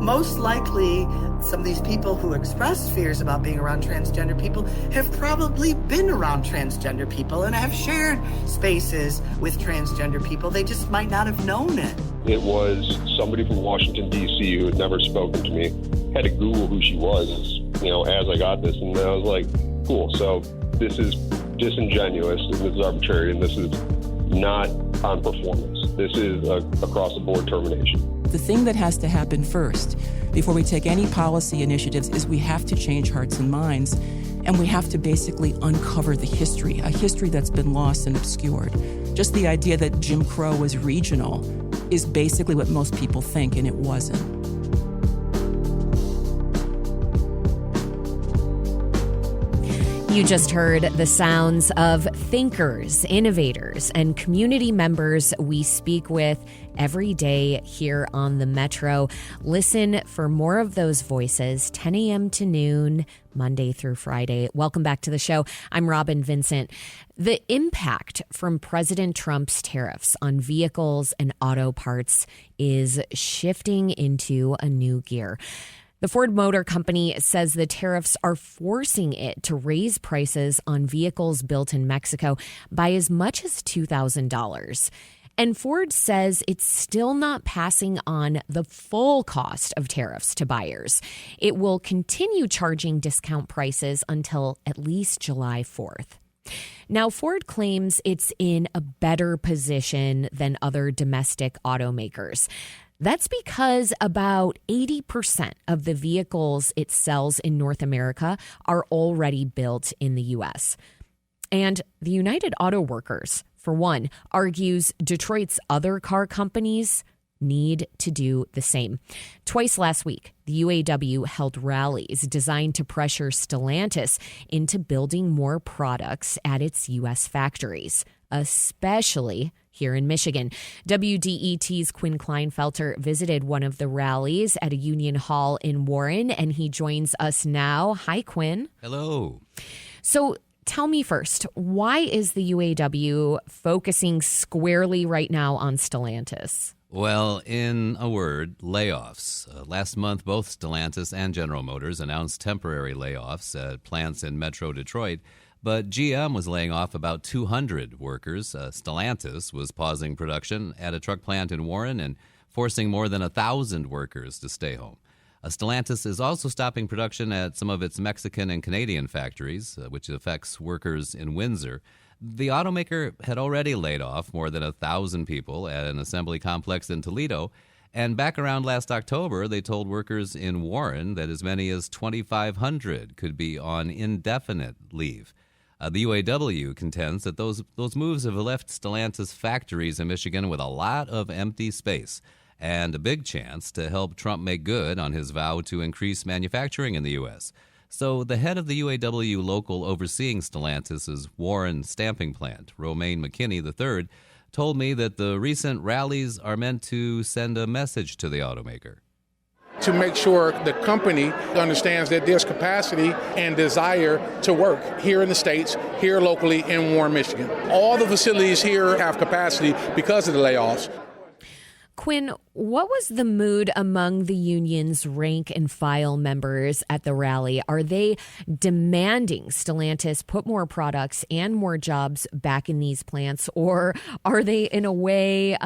Most likely, some of these people who express fears about being around transgender people have probably been around transgender people and have shared spaces with transgender people. They just might not have known it. It was somebody from Washington, D.C. who had never spoken to me. Had to Google who she was, as I got this. And I was like, cool, so this is disingenuous, and this is arbitrary, and this is not on performance. This is a across-the-board termination. The thing that has to happen first, before we take any policy initiatives, is we have to change hearts and minds, and we have to basically uncover the history, a history that's been lost and obscured. Just the idea that Jim Crow was regional is basically what most people think, and it wasn't. You just heard the sounds of thinkers, innovators, and community members we speak with every day here on the Metro. Listen for more of those voices, 10 a.m. to noon, Monday through Friday. Welcome back to the show. I'm Robin Vincent. The impact from President Trump's tariffs on vehicles and auto parts is shifting into a new gear. The Ford Motor Company says the tariffs are forcing it to raise prices on vehicles built in Mexico by as much as $2,000. And Ford says it's still not passing on the full cost of tariffs to buyers. It will continue charging discount prices until at least July 4th. Now, Ford claims it's in a better position than other domestic automakers. That's because about 80% of the vehicles it sells in North America are already built in the U.S. And the United Auto Workers, for one, argues Detroit's other car companies need to do the same. Twice last week, the UAW held rallies designed to pressure Stellantis into building more products at its U.S. factories, especially here in Michigan. WDET's Quinn Klinefelter visited one of the rallies at a union hall in Warren, and he joins us now. Hi, Quinn. Hello. So tell me first, why is the UAW focusing squarely right now on Stellantis? Well, in a word, layoffs. Last month, both Stellantis and General Motors announced temporary layoffs at plants in Metro Detroit. But GM was laying off about 200 workers. Stellantis was pausing production at a truck plant in Warren and forcing more than 1,000 workers to stay home. Stellantis is also stopping production at some of its Mexican and Canadian factories, which affects workers in Windsor. The automaker had already laid off more than 1,000 people at an assembly complex in Toledo. And back around last October, they told workers in Warren that as many as 2,500 could be on indefinite leave. The UAW contends that those moves have left Stellantis factories in Michigan with a lot of empty space and a big chance to help Trump make good on his vow to increase manufacturing in the U.S. So the head of the UAW local overseeing Stellantis' Warren stamping plant, Romaine McKinney III, told me that the recent rallies are meant to send a message to the automaker. To make sure the company understands that there's capacity and desire to work here in the States, here locally in Warren, Michigan. All the facilities here have capacity because of the layoffs. Quinn, what was the mood among the union's rank and file members at the rally? Are they demanding Stellantis put more products and more jobs back in these plants, or are they in a way,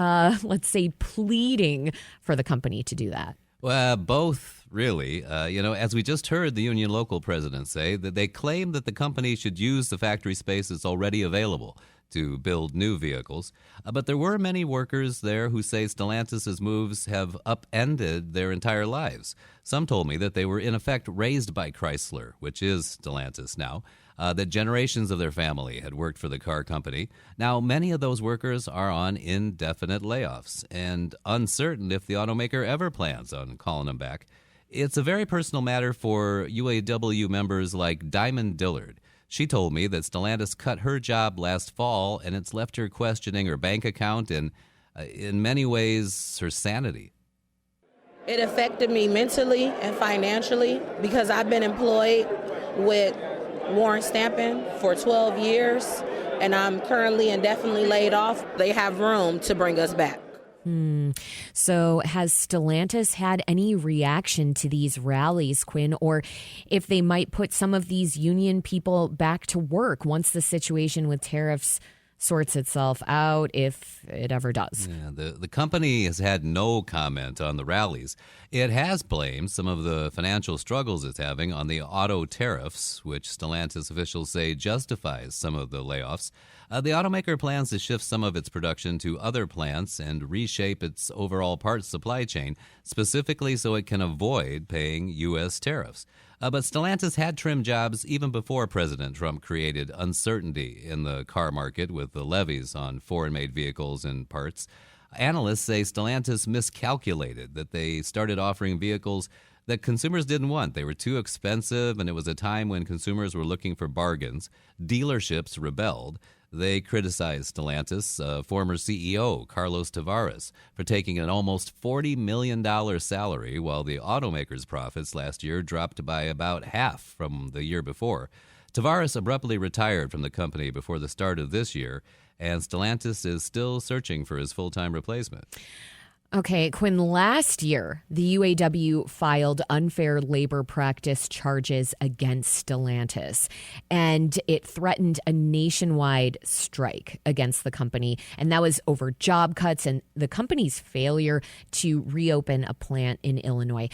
let's say, pleading for the company to do that? Well, both, really. As we just heard the union local president say, that they claim that the company should use the factory space that's already available to build new vehicles. But there were many workers there who say Stellantis' moves have upended their entire lives. Some told me that they were in effect raised by Chrysler, which is Stellantis now, that generations of their family had worked for the car company. Now, many of those workers are on indefinite layoffs and uncertain if the automaker ever plans on calling them back. It's a very personal matter for UAW members like Diamond Dillard. She told me that Stellantis cut her job last fall, and it's left her questioning her bank account and, in many ways, her sanity. It affected me mentally and financially because I've been employed with Warren Stamping for 12 years, and I'm currently indefinitely laid off. They have room to bring us back. So has Stellantis had any reaction to these rallies, Quinn, or if they might put some of these union people back to work once the situation with tariffs sorts itself out, if it ever does? Yeah, the company has had no comment on the rallies. It has blamed some of the financial struggles it's having on the auto tariffs, which Stellantis officials say justifies some of the layoffs. The automaker plans to shift some of its production to other plants and reshape its overall parts supply chain, specifically so it can avoid paying U.S. tariffs. But Stellantis had trimmed jobs even before President Trump created uncertainty in the car market with the levies on foreign-made vehicles and parts. Analysts say Stellantis miscalculated, that they started offering vehicles that consumers didn't want. They were too expensive, and it was a time when consumers were looking for bargains. Dealerships rebelled. They criticized Stellantis, former CEO Carlos Tavares, for taking an almost $40 million salary, while the automaker's profits last year dropped by about half from the year before. Tavares abruptly retired from the company before the start of this year, and Stellantis is still searching for his full-time replacement. Okay, Quinn, last year, the UAW filed unfair labor practice charges against Stellantis, and it threatened a nationwide strike against the company. And that was over job cuts and the company's failure to reopen a plant in Illinois.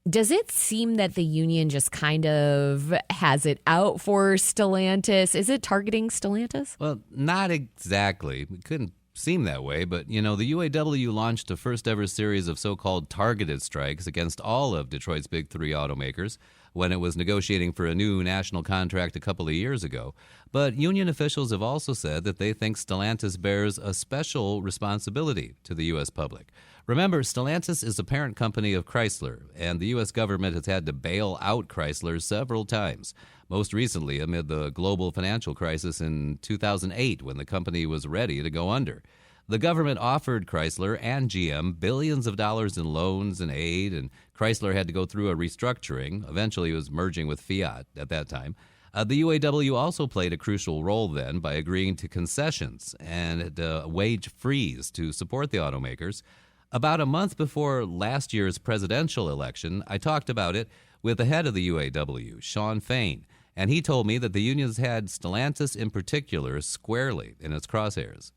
Does it seem that the union just kind of has it out for Stellantis? Is it targeting Stellantis? Well, not exactly. We couldn't seem that way, but, the UAW launched a first-ever series of so-called targeted strikes against all of Detroit's big three automakers when it was negotiating for a new national contract a couple of years ago. But union officials have also said that they think Stellantis bears a special responsibility to the U.S. public. Remember, Stellantis is a parent company of Chrysler, and the U.S. government has had to bail out Chrysler several times, most recently amid the global financial crisis in 2008 when the company was ready to go under. The government offered Chrysler and GM billions of dollars in loans and aid, and Chrysler had to go through a restructuring. Eventually, it was merging with Fiat at that time. The UAW also played a crucial role then by agreeing to concessions and a wage freeze to support the automakers. About a month before last year's presidential election, I talked about it with the head of the UAW, Shawn Fain, and he told me that the unions had Stellantis in particular squarely in its crosshairs.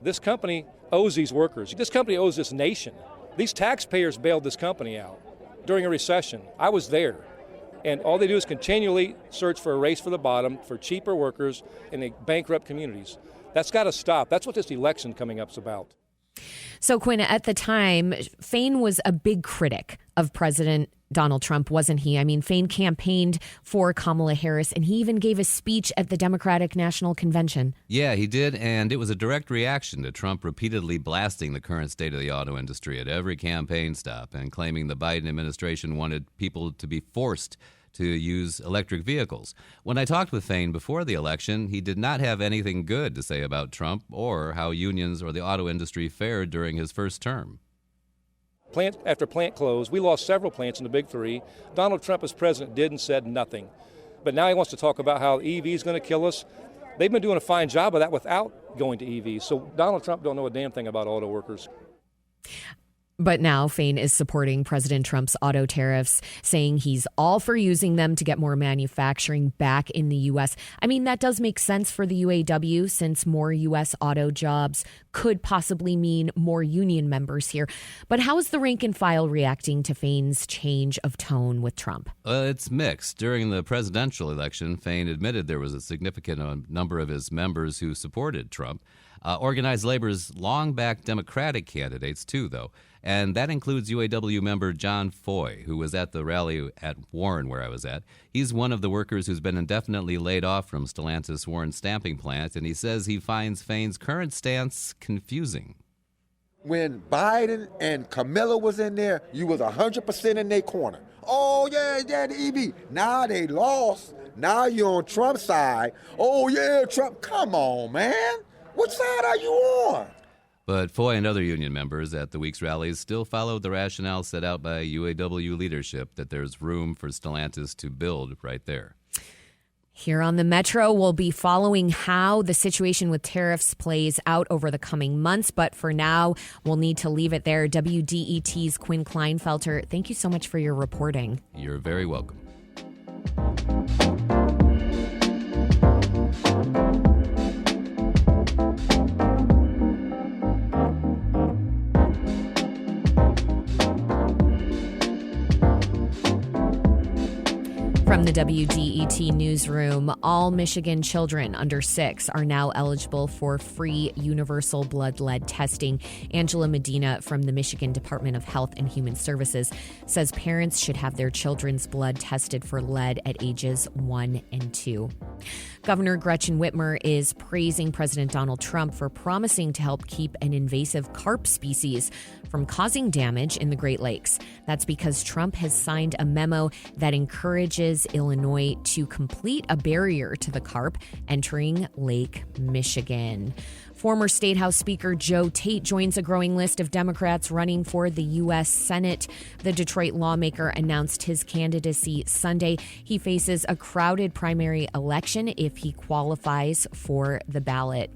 This company owes these workers. This company owes this nation. These taxpayers bailed this company out during a recession. I was there. And all they do is continually search for a race for the bottom, for cheaper workers in the bankrupt communities. That's got to stop. That's what this election coming up is about. So, Quinn, at the time, Fain was a big critic of President Donald Trump, wasn't he? I mean, Fain campaigned for Kamala Harris, and he even gave a speech at the Democratic National Convention. Yeah, he did, and it was a direct reaction to Trump repeatedly blasting the current state of the auto industry at every campaign stop and claiming the Biden administration wanted people to be forced to use electric vehicles. When I talked with Fain before the election, he did not have anything good to say about Trump or how unions or the auto industry fared during his first term. Plant after plant closed. We lost several plants in the big three. Donald Trump as president did and said nothing. But now he wants to talk about how EV is going to kill us. They've been doing a fine job of that without going to EVs. So Donald Trump don't know a damn thing about auto workers. But now Fain is supporting President Trump's auto tariffs, saying he's all for using them to get more manufacturing back in the U.S. I mean, that does make sense for the UAW, since more U.S. auto jobs could possibly mean more union members here. But how is the rank and file reacting to Fain's change of tone with Trump? It's mixed. During the presidential election, Fain admitted there was a significant number of his members who supported Trump. Organized Labor's long-backed Democratic candidates, too, though. And that includes UAW member John Foy, who was at the rally at Warren, where I was at. He's one of the workers who's been indefinitely laid off from Stellantis Warren stamping plant, and he says he finds Fain's current stance confusing. When Biden and Camilla was in there, you was 100% in their corner. Oh, yeah, the EV. Now they lost. Now you're on Trump's side. Oh, yeah, Trump. Come on, man. What side are you on? But Foy and other union members at the week's rallies still followed the rationale set out by UAW leadership that there's room for Stellantis to build right there. Here on the Metro, we'll be following how the situation with tariffs plays out over the coming months. But for now, we'll need to leave it there. WDET's Quinn Klinefelter, thank you so much for your reporting. You're very welcome. From the WDET newsroom, all Michigan children under 6 are now eligible for free universal blood lead testing. Angela Medina from the Michigan Department of Health and Human Services says parents should have their children's blood tested for lead at ages 1 and 2. Governor Gretchen Whitmer is praising President Donald Trump for promising to help keep an invasive carp species from causing damage in the Great Lakes. That's because Trump has signed a memo that encourages Illinois to complete a barrier to the carp entering Lake Michigan. Former State House Speaker Joe Tate joins a growing list of Democrats running for the U.S. Senate. The Detroit lawmaker announced his candidacy Sunday. He faces a crowded primary election if he qualifies for the ballot.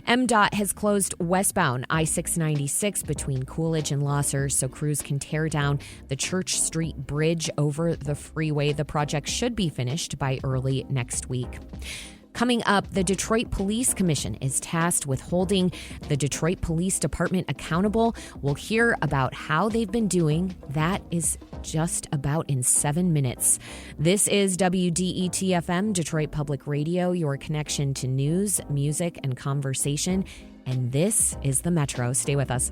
MDOT has closed westbound I-696 between Coolidge and Losser so crews can tear down the Church Street Bridge over the freeway. The project should be finished by early next week. Coming up, the Detroit Police Commission is tasked with holding the Detroit Police Department accountable. We'll hear about how they've been doing. That is just about in 7 minutes. This is WDET-FM, Detroit Public Radio, your connection to news, music, and conversation. And this is the Metro. Stay with us.